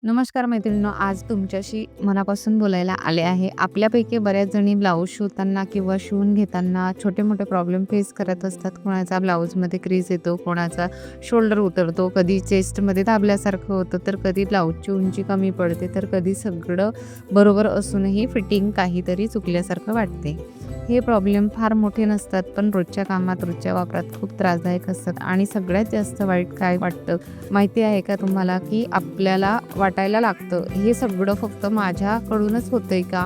नमस्कार मैत्रिणींनो, आज तुमच्याशी मनापासून बोलायला आले आहे. आपल्यापैकी बऱ्याच जणी ब्लाऊज शिवताना किंवा शिवून घेताना छोटे-मोठे प्रॉब्लेम फेस करत असतात. कोणाचा ब्लाऊजमध्ये क्रीज येतो, कोणाचा शोल्डर उतरतो, कधी चेस्टमध्ये दाबल्यासारखं होतं, तर कधी ब्लाऊजची उंची कमी पडते, तर कधी सगळं बरोबर असूनही फिटिंग काहीतरी चुकल्यासारखं वाटते. हे प्रॉब्लेम फार मोठे नसतात, पण रोजच्या कामात, रोजच्या वापरात खूप त्रासदायक असतात. आणि सगळ्यात जास्त वाईट काय वाटतं माहिती आहे का तुम्हाला, की आपल्याला वाटायला लागतं, हे सगळं फक्त माझ्याकडूनच होतंय का?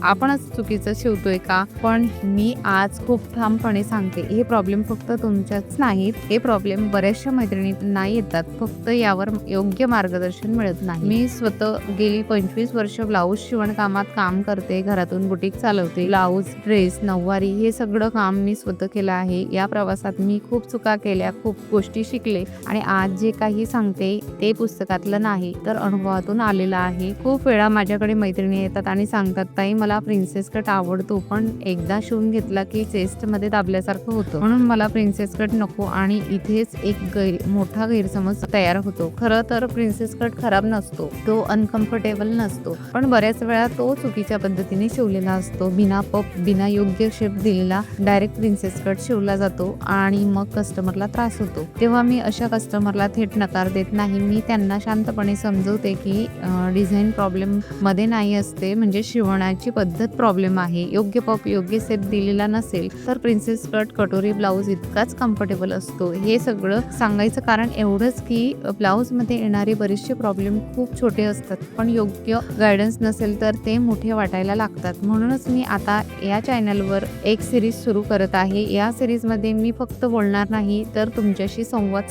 आपणच चुकीचं शिवतोय का? पण मी आज खूप ठामपणे सांगते, हे प्रॉब्लेम फक्त तुमच्याच नाहीत, हे प्रॉब्लेम बऱ्याचशा मैत्रिणींना येतात. फक्त यावर योग्य मार्गदर्शन मिळत नाही. मी स्वतः गेली 25 वर्ष ब्लाऊज शिवणकामात काम करते, घरातून बुटीक चालवते. ब्लाऊज, ड्रेस, नऊवारी हे सगळं काम मी स्वतः केलं आहे. या प्रवासात मी खूप चुका केल्या, खूप गोष्टी शिकले आणि आज जे काही सांगते ते पुस्तकातलं नाही, तर अनुभवातून आलेलं आहे. खूप वेळा माझ्याकडे मैत्रिणी येतात आणि सांगतात, ताई मला प्रिन्सेस कट आवडतो, पण एकदा शिवून घेतला की चेस्टमध्ये दाबल्यासारखं होतं, म्हणून मला प्रिन्सेस कट नको. आणि इथेच एक मोठा गैरसमज तयार होतो. खरं तर प्रिन्सेस कट खराब नसतो, तो अनकम्फर्टेबल नसतो, पण बऱ्याच वेळा तो चुकीच्या पद्धतीने शिवलेला असतो. बिना पप, बिना योग्य शेप दिलेला डायरेक्ट प्रिन्सेस कट शिवला जातो आणि मग कस्टमरला त्रास होतो. तेव्हा मी अशा कस्टमरला थेट नकार देत नाही. मी त्यांना शांतपणे समजवते की डिझाईन प्रॉब्लेम मध्ये नाही असते, म्हणजे शिवण्याची पद्धत प्रॉब्लेम आहे. योग्य पप, योग्य शेप दिलेला नसेल तर प्रिन्सेस कट, कटोरी ब्लाऊज इतकाच कम्फर्टेबल असतो. हे सगळं सांगायचं कारण एवढंच की ब्लाऊजमध्ये येणारे बरेचसे प्रॉब्लेम खूप छोटे असतात, पण योग्य गायडन्स नसेल तर ते मोठे वाटायला लागतात. म्हणूनच मी आता या चॅनलवर एक सिरीज सुरू करत आहे. या सिरीजमध्ये मी फक्त बोलणार नाही, तर तुमच्याशी संवाद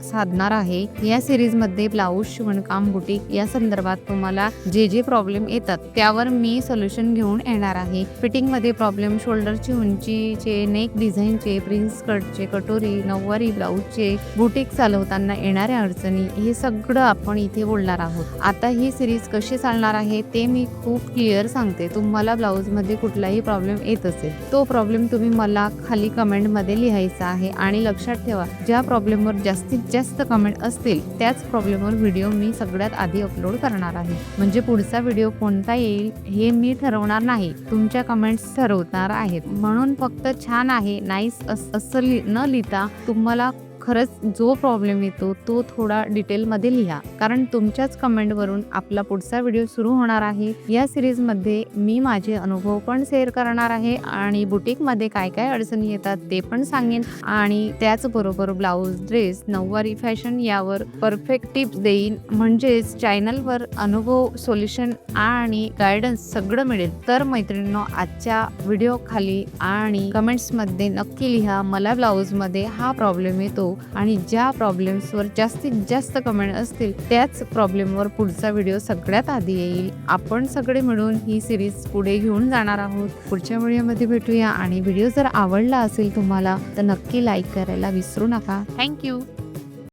साधणार आहे. या सिरीजमध्ये ब्लाऊज शिवणकाम, बुटीक या संदर्भात तुम्हाला जे प्रॉब्लेम येतात त्यावर मी सोल्युशन घेऊन येणार आहे. फिटिंगमध्ये प्रॉब्लेम, शोल्डरची उंचीचे, नेक डिझाईनचे, प्रिन्स कटचे, कटोरी, नऊवारी ब्लाऊजचे, बुटीक चालवताना येणाऱ्या अडचणी, हे सगळं आपण इथे बोलणार आहोत. आता ही सिरीज कशी चालणार आहे ते मी खूप क्लिअर सांगते. तुम्हाला ब्लाऊजमध्ये कुठलाही प्रॉब्लेम येत असेल, तो प्रॉब्लेम तुम्ही मला खाली कमेंटमध्ये लिहायचा आहे. आणि लक्षात ठेवा, ज्या प्रॉब्लेमवर जास्तीत जास्त कमेंट असतील त्याच प्रॉब्लेमवर व्हिडिओ मी सगळ्यात आधी अपलोड करणार आहे. म्हणजे पुढचा व्हिडिओ कोणता येईल हे मी ठरवणार नाही, तुमच्या कमेंट्स ठरवणार आहेत. म्हणून फक्त छान आहे, नाईस असं न लिहिता तुम्हाला खरंच जो प्रॉब्लेम येतो तो थोडा डिटेलमध्ये लिहा, कारण तुमच्याच कमेंटवरून आपला पुढचा व्हिडिओ सुरू होणार आहे. या सिरीजमध्ये मी माझे अनुभव पण शेअर करणार आहे आणि बुटीकमध्ये काय काय अडचणी येतात ते पण सांगेन, आणि त्याचबरोबर ब्लाऊज, ड्रेस, नऊवारी फॅशन यावर परफेक्ट टिप्स देईन. म्हणजेच चॅनलवर अनुभव, सोल्युशन आणि गायडन्स सगळं मिळेल. तर मैत्रिणींनो, आजच्या व्हिडिओ खाली आणि कमेंट्समध्ये नक्की लिहा, मला ब्लाऊजमध्ये हा प्रॉब्लेम येतो, आणि ज्या प्रॉब्लेम्सवर जास्तीत जास्त कमेंट असतील त्याच प्रॉब्लेमवर पुढचा व्हिडिओ सगळ्यात आधी येईल. आपण सगळे मिळून ही सिरीज पुढे घेऊन जाणार आहोत. पुढच्या व्हिडिओमध्ये भेटूया. आणि व्हिडिओ जर आवडला असेल तुम्हाला तर नक्की लाईक करायला विसरू नका. थँक्यू.